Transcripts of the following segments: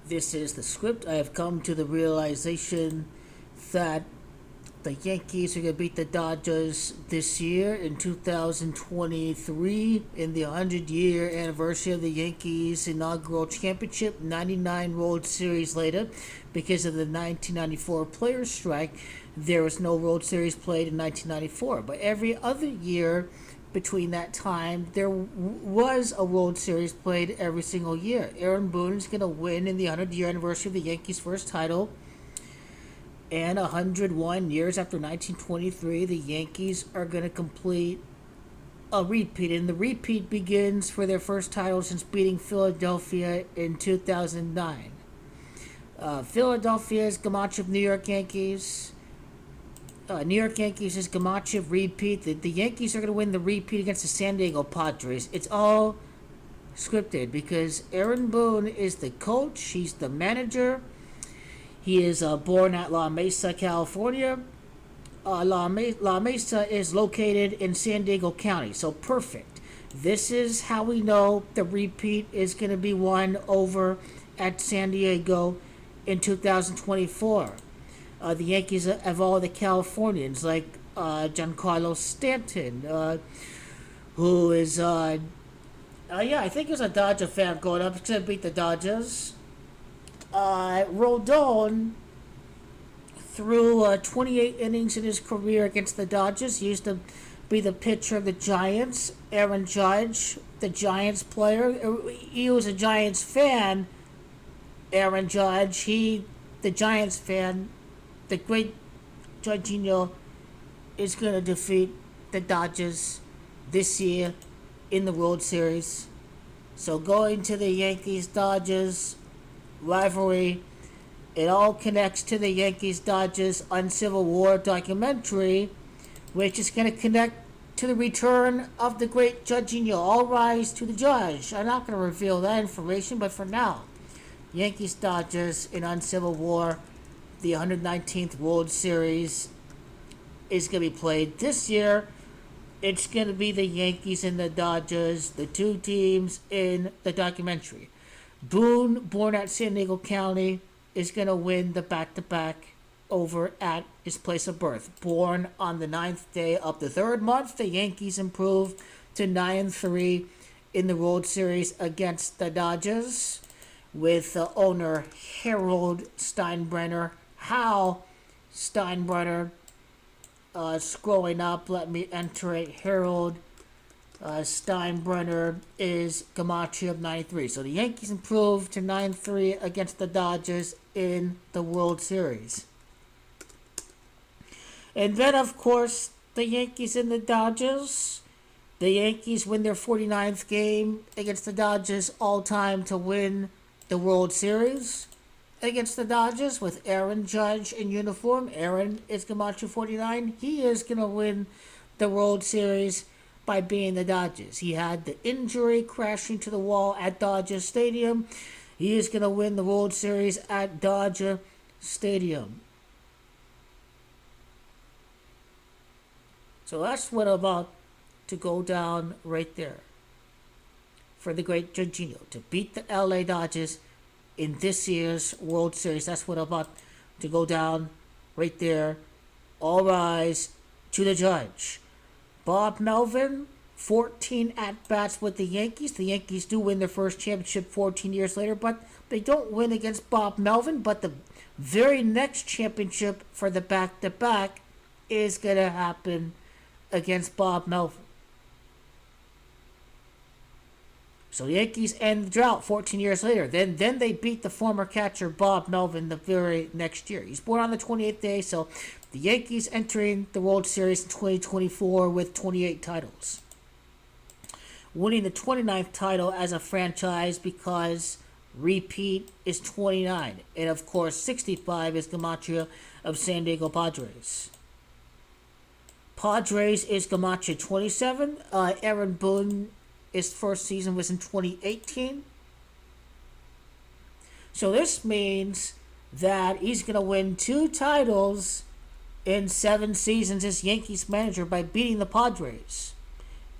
This is the script. I have come to the realization that the Yankees are going to beat the Dodgers this year in 2023 in the 100-year anniversary of the Yankees' inaugural championship, 99 World Series later. Because of the 1994 Players' Strike, there was no World Series played in 1994. But every other year between that time, there was a World Series played every single year. Aaron Boone is going to win in the 100-year anniversary of the Yankees' first title. And 101 years after 1923, the Yankees are going to complete a repeat. And the repeat begins for their first title since beating Philadelphia in 2009. Philadelphia's Gamache New York Yankees. New York Yankees is Gamache repeat. The Yankees are going to win the repeat against the San Diego Padres. It's all scripted because Aaron Boone is the coach. He's the manager. He is born at La Mesa, California. La Mesa is located in San Diego County, so perfect. This is how we know the repeat is going to be won over at San Diego in 2024. The Yankees have all the Californians, like Giancarlo Stanton, who is, I think he was a Dodger fan growing up. He's going to beat the Dodgers. Rodon threw 28 innings in his career against the Dodgers. He used to be the pitcher of the Giants. Aaron Judge, the Giants player, he was a Giants fan. Aaron Judge, the Giants fan, the Great Judgino is going to defeat the Dodgers this year in the World Series. So going to the Yankees-Dodgers rivalry, it all connects to the Yankees-Dodgers Uncivil War documentary, which is going to connect to the return of the Great Judgino. All rise to the judge. I'm not going to reveal that information, but for now, Yankees-Dodgers in Uncivil War, the 119th World Series is going to be played this year. It's going to be the Yankees and the Dodgers, the two teams in the documentary. Boone, born at San Diego County, is going to win the back-to-back over at his place of birth. Born on the 9th day of the 3rd month, the Yankees improved to 9-3 in the World Series against the Dodgers with owner Harold Steinbrenner. Hal Steinbrenner scrolling up, let me enter it. Harold Steinbrenner is Gamache of 93. So the Yankees improved to 9-3 against the Dodgers in the World Series. And then, of course, the Yankees and the Dodgers. The Yankees win their 49th game against the Dodgers all time to win the World Series against the Dodgers with Aaron Judge in uniform. Aaron is Gamache 49. He is going to win the World Series by being the Dodgers. He had the injury crashing to the wall at Dodger Stadium. He is going to win the World Series at Dodger Stadium. So that's what I'm about to go down right there for the Great Judgino to beat the LA Dodgers in this year's World Series. That's what I'm about to go down right there. All rise to the judge. Bob Melvin, 14 at-bats with the Yankees. The Yankees do win their first championship 14 years later, but they don't win against Bob Melvin. But the very next championship for the back-to-back is going to happen against Bob Melvin. So the Yankees end the drought 14 years later. Then they beat the former catcher Bob Melvin the very next year. He's born on the 28th day, so the Yankees entering the World Series in 2024 with 28 titles. Winning the 29th title as a franchise because repeat is 29. And of course 65 is Gamache of San Diego Padres. Padres is Gamache 27. Aaron Boone, his first season was in 2018. So this means that he's going to win 2 titles in 7 seasons as Yankees manager by beating the Padres.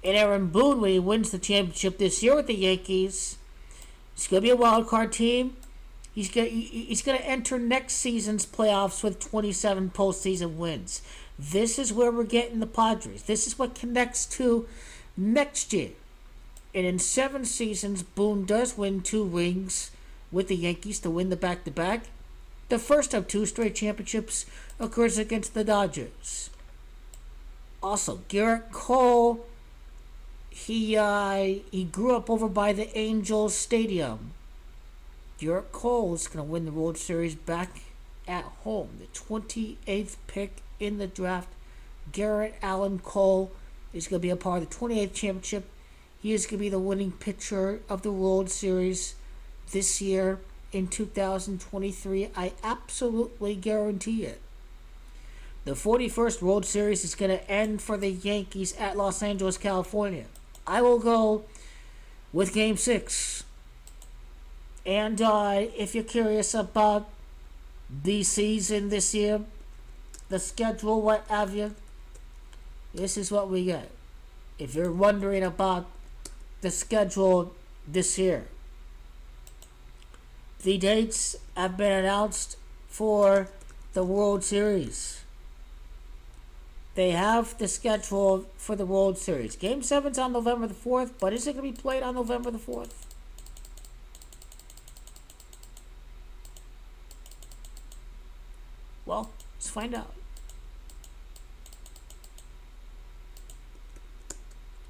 And Aaron Boone, when he wins the championship this year with the Yankees, it's going to be a wild card team. He's gonna enter next season's playoffs with 27 postseason wins. This is where we're getting the Padres. This is what connects to next year. And in 7 seasons, Boone does win 2 rings with the Yankees to win the back-to-back. The first of 2 straight championships occurs against the Dodgers. Also, Garrett Cole, he grew up over by the Angels Stadium. Garrett Cole is going to win the World Series back at home. The 28th pick in the draft, Garrett Allen Cole, is going to be a part of the 28th championship. He is going to be the winning pitcher of the World Series this year in 2023. I absolutely guarantee it. The 41st World Series is going to end for the Yankees at Los Angeles, California. I will go with Game 6. And if you're curious about the season this year, the schedule, what have you, this is what we get. If you're wondering about the schedule this year, the dates have been announced for the World Series. They have the schedule for the World Series. Game 7's on November the 4th, but is it going to be played on November the 4th? Well, let's find out.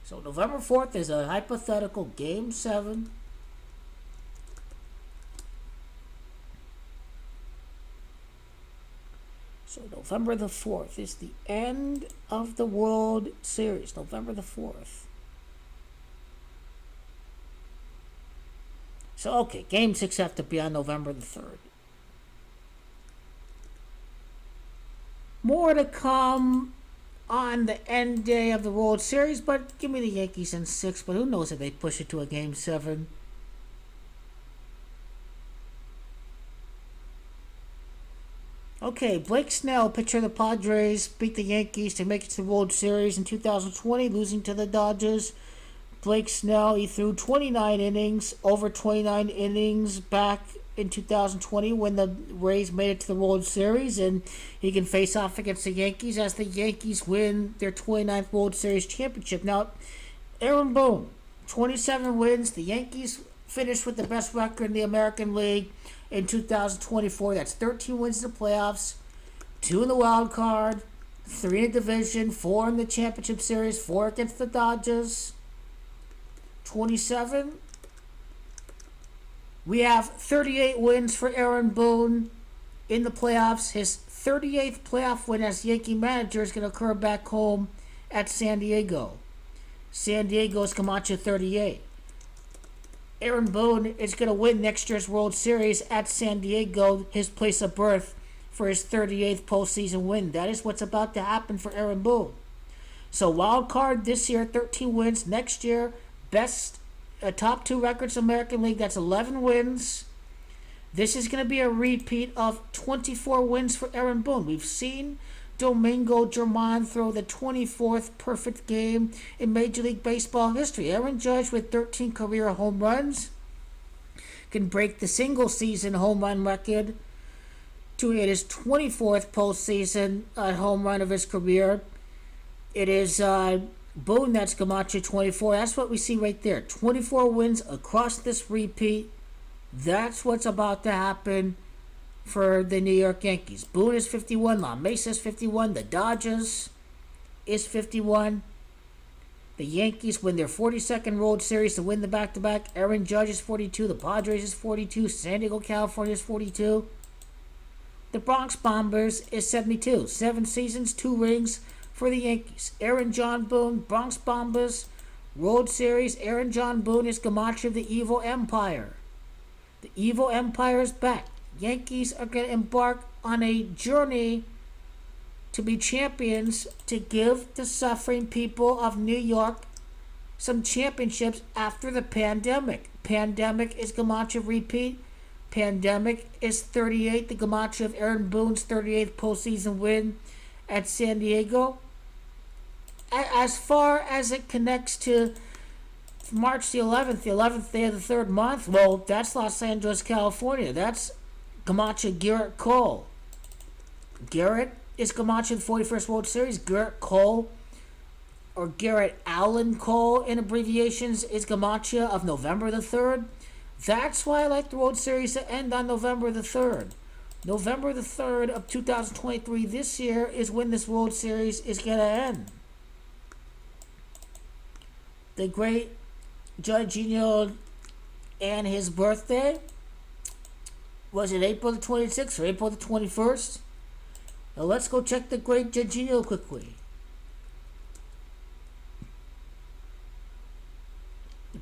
So November 4th is a hypothetical Game 7. So November the 4th is the end of the World Series. November the 4th. So, okay, Game 6 have to be on November the 3rd. More to come on the end day of the World Series, but give me the Yankees in 6, but who knows if they push it to a Game 7. Okay, Blake Snell, pitcher of the Padres, beat the Yankees to make it to the World Series in 2020, losing to the Dodgers. Blake Snell, he threw 29 innings, over 29 innings back in 2020 when the Rays made it to the World Series, and he can face off against the Yankees as the Yankees win their 29th World Series championship. Now, Aaron Boone, 27 wins. The Yankees finished with the best record in the American League in 2024. That's 13 wins in the playoffs, 2 in the wild card, 3 in the division, 4 in the championship series, 4 against the Dodgers. 27. We have 38 wins for Aaron Boone in the playoffs. His 38th playoff win as Yankee manager is going to occur back home at San Diego. San Diego's Camacho 38. Aaron Boone is going to win next year's World Series at San Diego, his place of birth, for his 38th postseason win. That is what's about to happen for Aaron Boone. So wild card this year, 13 wins. Next year, best top 2 records in the American League, that's 11 wins. This is going to be a repeat of 24 wins for Aaron Boone. We've seen Domingo German throw the 24th perfect game in Major League Baseball history. Aaron Judge, with 13 career home runs, can break the single season home run record to hit his 24th postseason home run of his career. It is Boone, that's Camacho 24. That's what we see right there. 24 wins across this repeat. That's what's about to happen for the New York Yankees. Boone is 51. La Mesa is 51. The Dodgers is 51. The Yankees win their 42nd World Series to win the back-to-back. Aaron Judge is 42. The Padres is 42. San Diego, California is 42. The Bronx Bombers is 72. 7 seasons, 2 rings for the Yankees. Aaron John Boone, Bronx Bombers, World Series. Aaron John Boone is Camacho of the Evil Empire. The Evil Empire is back. Yankees are going to embark on a journey to be champions, to give the suffering people of New York some championships after the pandemic. Pandemic is Camacho repeat. Pandemic is 38. The Camacho of Aaron Boone's 38th postseason win at San Diego. As far as it connects to March the 11th day of the third month. Well, that's Los Angeles, California. That's Camacho Garrett Cole. Garrett is Camacho in the 41st World Series. Garrett Cole, or Garrett Allen Cole in abbreviations, is Camacho of November the 3rd. That's why I like the World Series to end on November the 3rd. November the 3rd of 2023 this year is when this World Series is going to end. The Great Judgino and his birthday, was it April the 26th or April the 21st? Now let's go check the Great Judgino quickly.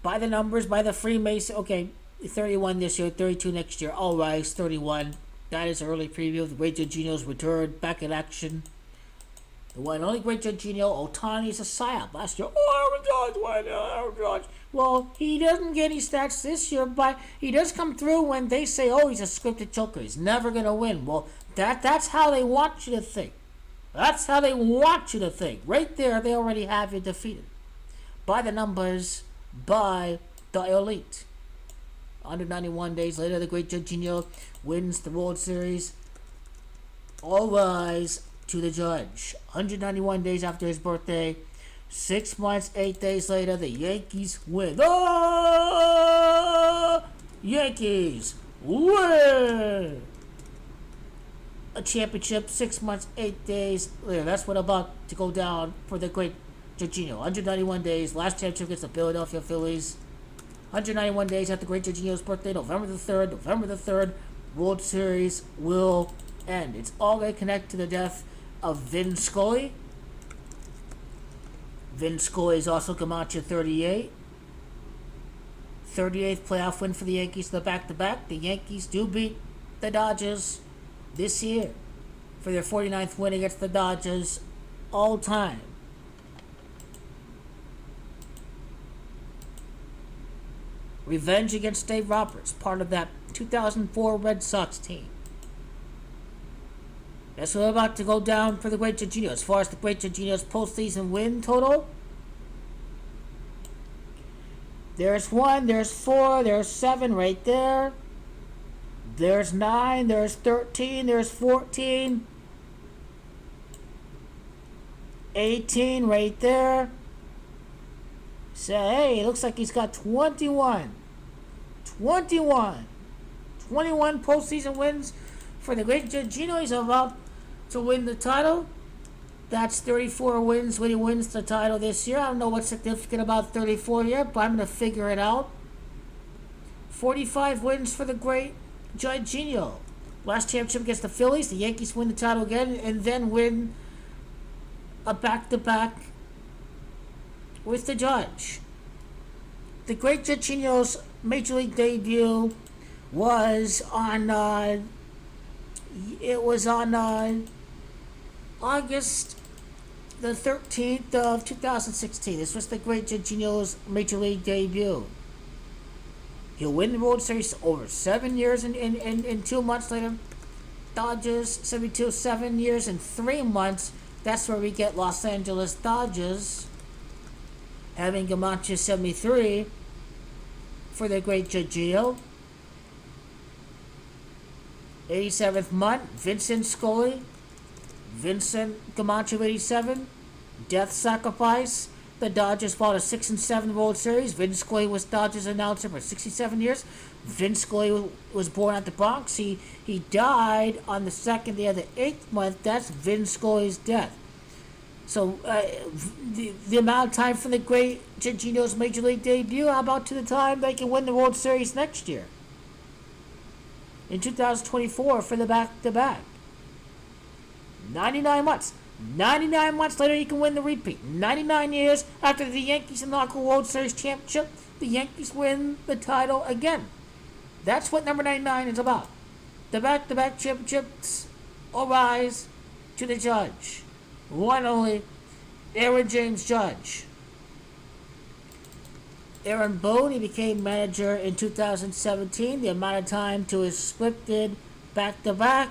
By the numbers, by the Freemason. Okay, 31 this year, 32 next year. All right, 31. That is an early preview of the Great Judgino's return, back in action. The one and only Great Judgino. Ohtani's a psyop last year. Oh, Aaron Judge. Well, he doesn't get any stats this year, but he does come through when they say, oh, he's a scripted choker. He's never going to win. Well, that's how they want you to think. That's how they want you to think. Right there, they already have you defeated. By the numbers, by the elite. 191 days later, the Great Judgino wins the World Series. All rise to the judge. 191 days after his birthday, 6 months, 8 days later, the Yankees win. Oh! Yankees win! A championship 6 months, 8 days later. That's what about to go down for the Great Judgino. 191 days, last championship against the Philadelphia Phillies. 191 days after Great Judgino's birthday, November the 3rd, World Series will end. It's all going to connect to the death of Vin Scully. Vin Scully is also Camacho 38. 38th playoff win for the Yankees, the back-to-back. The Yankees do beat the Dodgers this year for their 49th win against the Dodgers all time. Revenge against Dave Roberts, part of that 2004 Red Sox team. That's what about to go down for the Great Judgino. As far as the Great Judgino's postseason win total, there's 1, there's 4, there's 7 right there. There's 9, there's 13, there's 14. 18 right there. So, hey, it looks like he's got 21 postseason wins for the Great Judgino. He's about to win the title. That's 34 wins when he wins the title this year. I don't know what's significant about 34 yet, but I'm going to figure it out. 45 wins for the Great Judgino. Last championship against the Phillies. The Yankees win the title again and then win a back-to-back with the Judge. The Great Judgino's Major League debut was on August the 13th of 2016. This was the Great Judgino's Major League debut. He'll win the World Series over 7 years and 2 months later. Dodgers 72, 7 years and 3 months. That's where we get Los Angeles Dodgers having Camacho 73 for the Great Judgino. 87th month, Vincent Scully. Vincent Camacho 87. Death Sacrifice. The Dodgers fought a 6-7 World Series. Vince Scully was Dodgers announcer for 67 years. Vince Scully was born at the Bronx. He died on the 2nd day of the 8th month. That's Vince Scully's death. So, the amount of time for the Great Judgino's Major League debut, how about to the time they can win the World Series next year? In 2024 for the back-to-back. 99 months. 99 months later, he can win the repeat. 99 years after the Yankees inaugural World Series championship, the Yankees win the title again. That's what number 99 is about. The back-to-back championships all rise to the Judge. One only, Aaron James Judge. Aaron Boone, he became manager in 2017. The amount of time to his scripted back-to-back,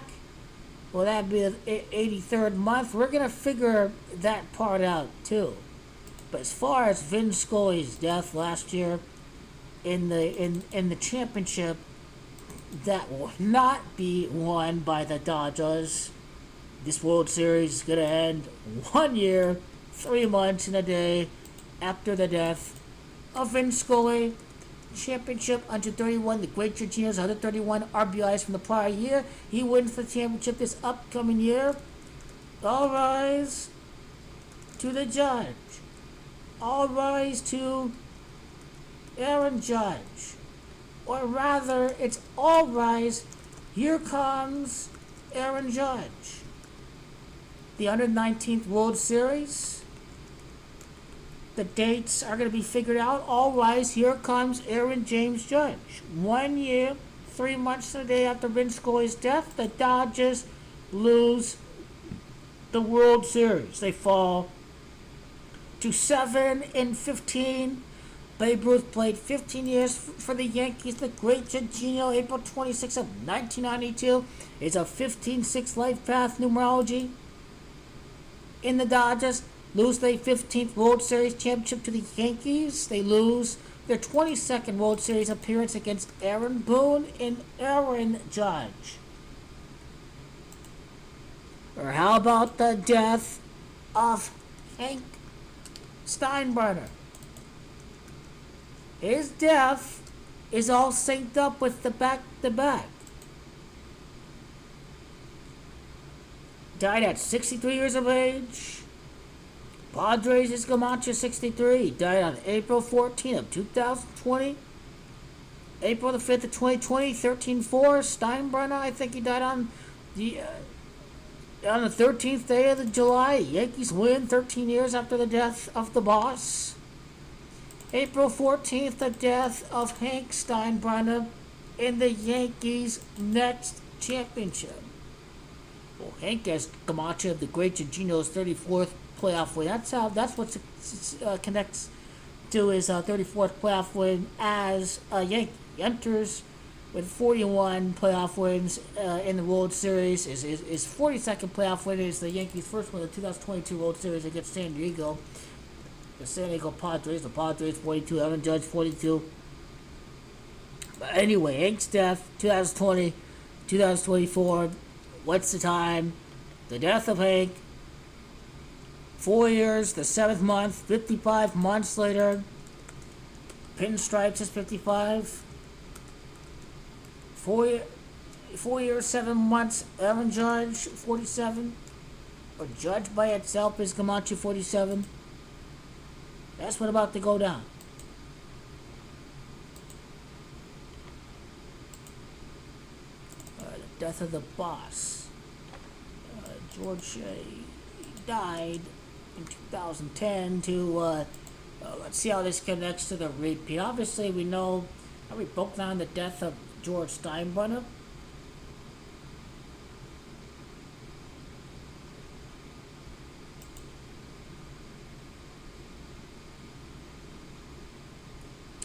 well, that'd be the 83rd month. We're going to figure that part out, too. But as far as Vin Scully's death last year in the championship, that will not be won by the Dodgers. This World Series is going to end 1 year, 3 months, and a day after the death of Vin Scully. Championship under 31, the Great Judgino's 131 RBIs from the prior year. He wins the championship this upcoming year. All rise to the judge. All rise to Aaron Judge. Or rather, it's all rise. Here comes Aaron Judge. The 119th World Series. The dates are going to be figured out. All rise. Here comes Aaron James Judge. 1 year, 3 months and a day after Vin Scully's death, the Dodgers lose the World Series. They fall to 7-15. Babe Ruth played 15 years for the Yankees. The Great Judgino, April 26 of 1992, is a 15-6 life path numerology. In the Dodgers, lose their 15th World Series championship to the Yankees. They lose their 22nd World Series appearance against Aaron Boone and Aaron Judge. Or how about the death of Hank Steinbrenner? His death is all synced up with the back-to-back. Died at 63 years of age. Padres is Camacho, 63. He died on April 14 of 2020. April the 5th of 2020, 13-4. Steinbrenner, I think he died on the 13th day of July. Yankees win 13 years after the death of the boss. April 14th, the death of Hank Steinbrenner in the Yankees' next championship. Well, Hank has Camacho of the Great Judgino's 34th playoff win. That's what connects to his 34th playoff win as a Yankee. He enters with 41 playoff wins in the World Series. His 42nd playoff win is the Yankees' first win in the 2022 World Series against San Diego. The San Diego Padres. The Padres 42. Aaron Judge 42. But anyway, Hank's death 2020, 2024. What's the time? The death of Hank. 4 years, the 7th month, 55 months later. Pinstripes is 55. 4 years, 7 months, Aaron Judge 47. Or Judge by itself is Camacho 47. That's what about to go down. The death of the boss. George died in 2010 to, let's see how this connects to the repeat. Obviously, we know how we broke down the death of George Steinbrenner.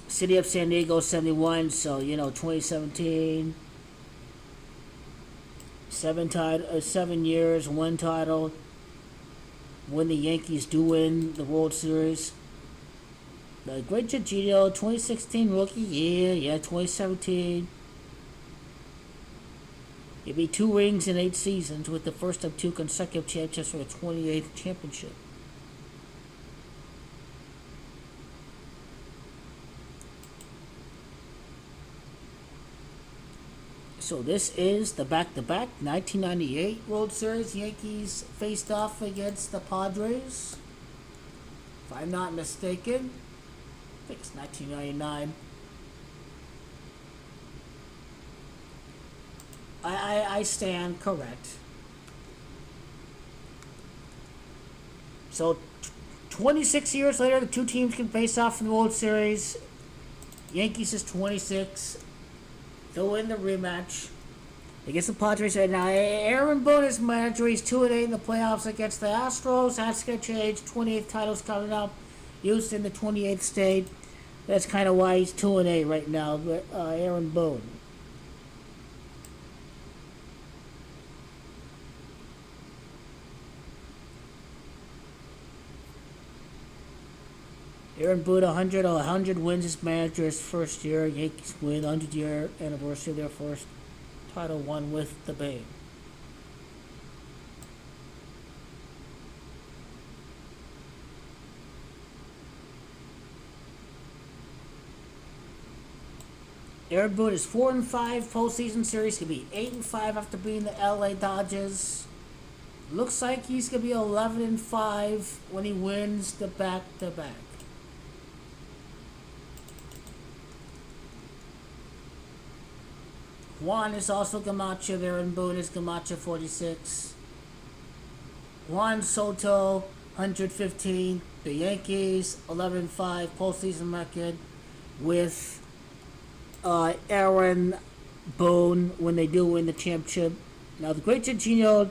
City of San Diego 71, so 2017, 7 years, 1 title. When the Yankees do win the World Series. The Great Judgino, 2016 rookie year, 2017. It'd be 2 rings in 8 seasons, with the first of 2 consecutive championships for the 28th championship. So this is the back-to-back 1998 World Series. Yankees faced off against the Padres. If I'm not mistaken, I think it's 1999. I stand correct. So 26 years later, the 2 teams can face off in the World Series. Yankees is 26. They'll win the rematch against the Padres right now. Aaron Boone is manager. He's 2-8 in the playoffs against the Astros. That's going to change. 28th title's coming up. Houston, the 28th state. That's kind of why he's 2-8 right now. Aaron Boone. Aaron Boone, 100 wins as manager his first year. Yankees win 100-year anniversary of their first title won with the Babe. Aaron Boone is 4-5 postseason series. He'll be 8-5 after beating the LA Dodgers. Looks like he's gonna be 11-5 when he wins the back-to-back. Juan is also Gamacho. Aaron Boone is Gamacho 46. Juan Soto 115. The Yankees 11-5 postseason record with Aaron Boone when they do win the championship. Now the Great Judgino,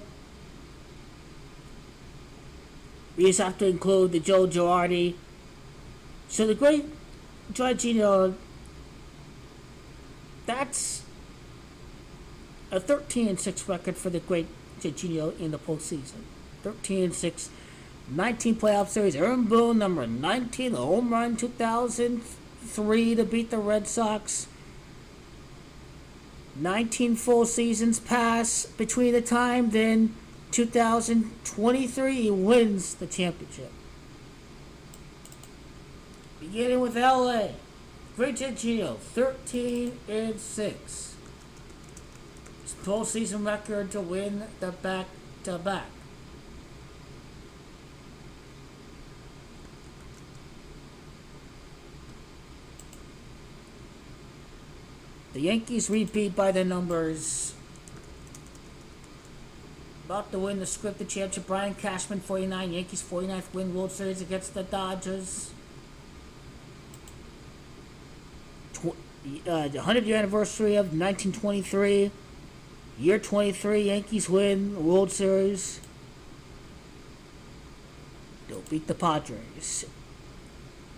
we just have to include the Joe Girardi. So the Great Judgino, that's a 13-6 record for the Great Judgino in the postseason. 13-6, 19 playoff series. Aaron Boone, number 19, the home run 2003 to beat the Red Sox. 19 full seasons pass between the time, then 2023 he wins the championship. Beginning with LA, Great Judgino, 13-6. Postseason record to win the back-to-back. The Yankees repeat by the numbers. About to win the scripted championship. Brian Cashman, 49. Yankees 49th win World Series against the Dodgers. The 100-year anniversary of 1923. Year 23, Yankees win the World Series. They'll beat the Padres.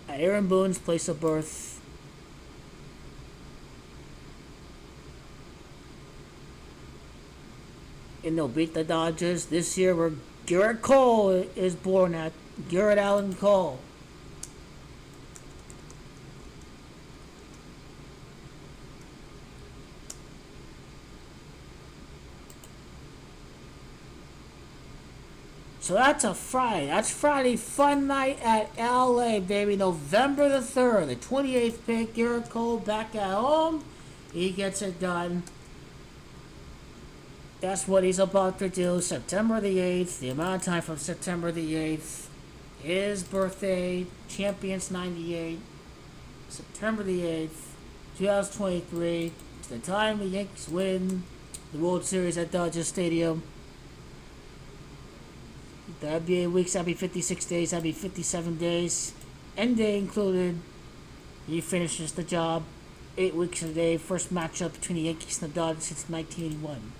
At Aaron Boone's place of birth. And they'll beat the Dodgers this year, where Garrett Cole is born at. Garrett Allen Cole. So that's a Friday. That's Friday fun night at LA, baby. November the 3rd, the 28th pick. Garrett Cole back at home. He gets it done. That's what he's about to do. September the 8th. The amount of time from September the 8th. His birthday. Champions 98. September the 8th, 2023. It's the time the Yankees win the World Series at Dodger Stadium. That'd be 8 weeks, that'd be 56 days, that'd be 57 days. End day included. He finishes the job. 8 weeks a day. First matchup between the Yankees and the Dodgers since 1981.